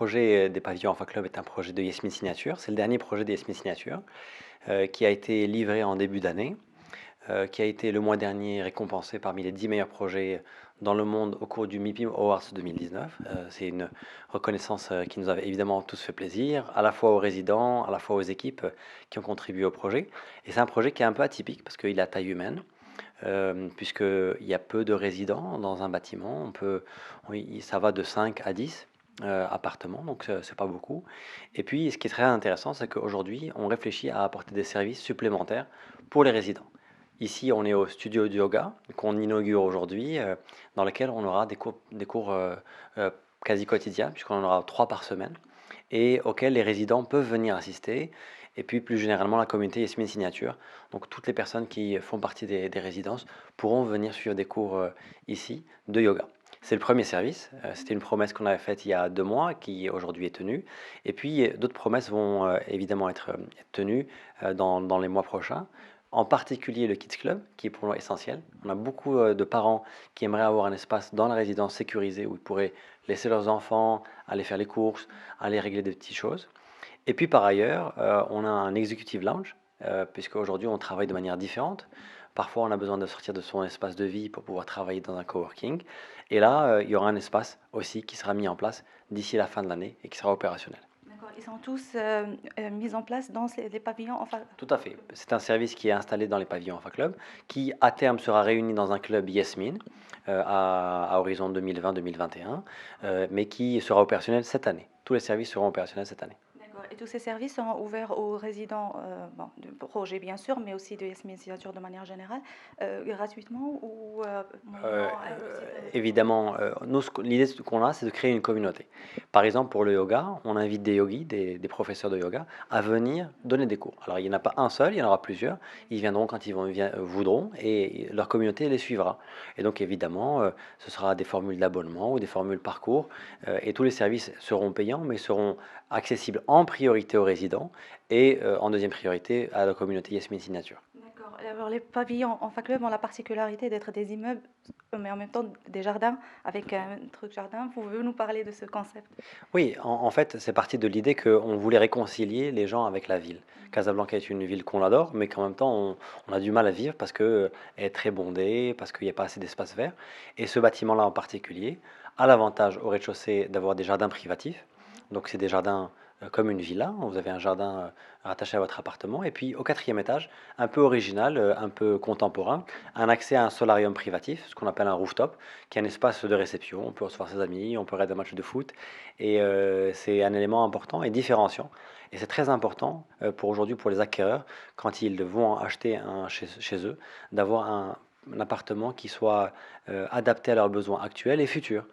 projet des pavillons Enfa Club est un projet de Yasmine Signature. C'est le dernier projet de Yasmine Signature qui a été livré en début d'année, qui a été le mois dernier récompensé parmi les 10 meilleurs projets dans le monde au cours du MIPIM Awards 2019. C'est une reconnaissance qui nous avait évidemment tous fait plaisir, à la fois aux résidents, à la fois aux équipes qui ont contribué au projet. Et c'est un projet qui est un peu atypique parce qu'il est à taille humaine. Puisqu'il y a peu de résidents dans un bâtiment. Oui, ça va de 5 à 10 appartements, donc c'est pas beaucoup. Et puis, ce qui est très intéressant, c'est qu'aujourd'hui, on réfléchit à apporter des services supplémentaires pour les résidents. Ici, on est au studio de yoga qu'on inaugure aujourd'hui, dans lequel on aura des cours euh, quasi quotidiens, puisqu'on en aura 3 par semaine, et auxquels les résidents peuvent venir assister. Et puis plus généralement la communauté Yasmine Signature. Donc toutes les personnes qui font partie des résidences pourront venir suivre des cours ici de yoga. C'est le premier service. C'était une promesse qu'on avait faite il y a 2 mois qui aujourd'hui est tenue. Et puis d'autres promesses vont évidemment être tenues dans les mois prochains. En particulier le Kids Club, qui est pour nous essentiel. On a beaucoup de parents qui aimeraient avoir un espace dans la résidence sécurisé où ils pourraient laisser leurs enfants, aller faire les courses, aller régler des petites choses. Et puis par ailleurs, on a un executive lounge, puisque aujourd'hui on travaille de manière différente. Parfois, on a besoin de sortir de son espace de vie pour pouvoir travailler dans un coworking. Et là, il y aura un espace aussi qui sera mis en place d'ici la fin de l'année et qui sera opérationnel. D'accord. Ils sont tous mis en place dans les pavillons. Enfin, Tout à fait. C'est un service qui est installé dans les pavillons Enfa Club, qui à terme sera réuni dans un club Yasmine à horizon 2020-2021, mais qui sera opérationnel cette année. Tous les services seront opérationnels cette année. d'accord. Et tous ces services sont ouverts aux résidents bon, du projet, bien sûr, mais aussi de Yasmine Signature de manière générale, gratuitement ou Euh, moyennant un petit. Évidemment, nous, l'idée qu'on a, c'est de créer une communauté. Par exemple, pour le yoga, on invite des yogis, des professeurs de yoga, à venir donner des cours. Alors, il n'y en a pas un seul, il y en aura plusieurs. Ils viendront quand voudront et leur communauté les suivra. Et donc, évidemment, ce sera des formules d'abonnement ou des formules parcours. Et tous les services seront payants, mais seront accessibles en priorité aux résidents et en deuxième priorité à la communauté Yasmine Signature. D'accord. Alors, les pavillons en fac club ont la particularité d'être des immeubles, mais en même temps des jardins avec un truc jardin. Pouvez-vous nous parler de ce concept? Oui, en fait, c'est parti de l'idée qu'on voulait réconcilier les gens avec la ville. Casablanca est une ville qu'on adore, mais qu'en même temps, on a du mal à vivre parce qu'elle est très bondée, parce qu'il n'y a pas assez d'espace vert. Et ce bâtiment-là en particulier a l'avantage au rez-de-chaussée d'avoir des jardins privatifs. Donc, c'est des jardins comme une villa. Vous avez un jardin rattaché à votre appartement. Et puis, au quatrième étage, un peu original, un peu contemporain, un accès à un solarium privatif, ce qu'on appelle un rooftop, qui est un espace de réception. On peut recevoir ses amis, on peut regarder un match de foot. Et c'est un élément important et différenciant. Et c'est très important pour aujourd'hui pour les acquéreurs, quand ils vont acheter chez eux, d'avoir un appartement qui soit adapté à leurs besoins actuels et futurs.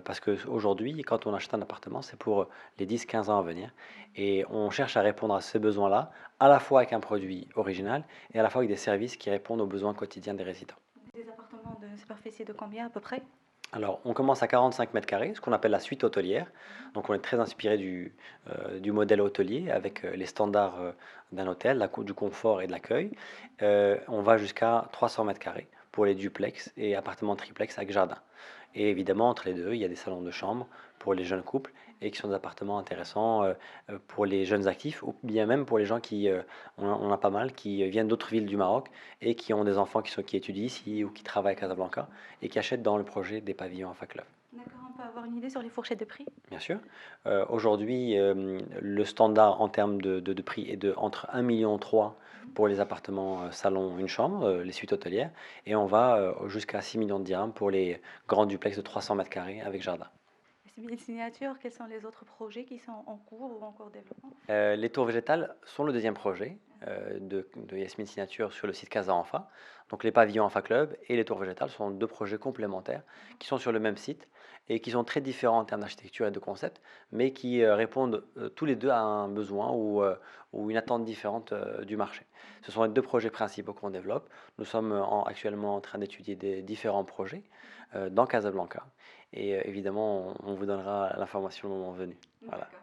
Parce qu'aujourd'hui, quand on achète un appartement, c'est pour les 10-15 ans à venir. Et on cherche à répondre à ces besoins-là, à la fois avec un produit original et à la fois avec des services qui répondent aux besoins quotidiens des résidents. Des appartements de superficie de combien à peu près? Alors, on commence à 45 mètres carrés, ce qu'on appelle la suite hôtelière. Donc, on est très inspiré du modèle hôtelier avec les standards d'un hôtel, du confort et de l'accueil. On va jusqu'à 300 mètres carrés pour les duplex et appartements triplex avec jardin. Et évidemment, entre les deux, il y a des salons de chambre pour les jeunes couples et qui sont des appartements intéressants pour les jeunes actifs ou bien même pour les gens on a pas mal, qui viennent d'autres villes du Maroc et qui ont des enfants qui étudient ici ou qui travaillent à Casablanca et qui achètent dans le projet des pavillons Enfa Club. D'accord, on peut avoir une idée sur les fourchettes de prix? Bien sûr. Aujourd'hui, le standard en termes de prix est entre 1,3 million pour les appartements salon, une chambre, les suites hôtelières, et on va jusqu'à 6 millions de dirhams pour les grands duplex de 300 mètres carrés avec jardin. C'est une signature. Quels sont les autres projets qui sont en cours ou en cours de développement? Les tours végétales sont le deuxième projet de Yasmine Signature sur le site Casa Enfa. Donc les pavillons Enfa Club et les tours végétales sont deux projets complémentaires qui sont sur le même site et qui sont très différents en termes d'architecture et de concept, mais qui répondent tous les deux à un besoin ou une attente différente du marché. Ce sont les deux projets principaux qu'on développe. Nous sommes actuellement en train d'étudier des différents projets dans Casablanca et évidemment on vous donnera l'information au moment venu. Voilà. D'accord.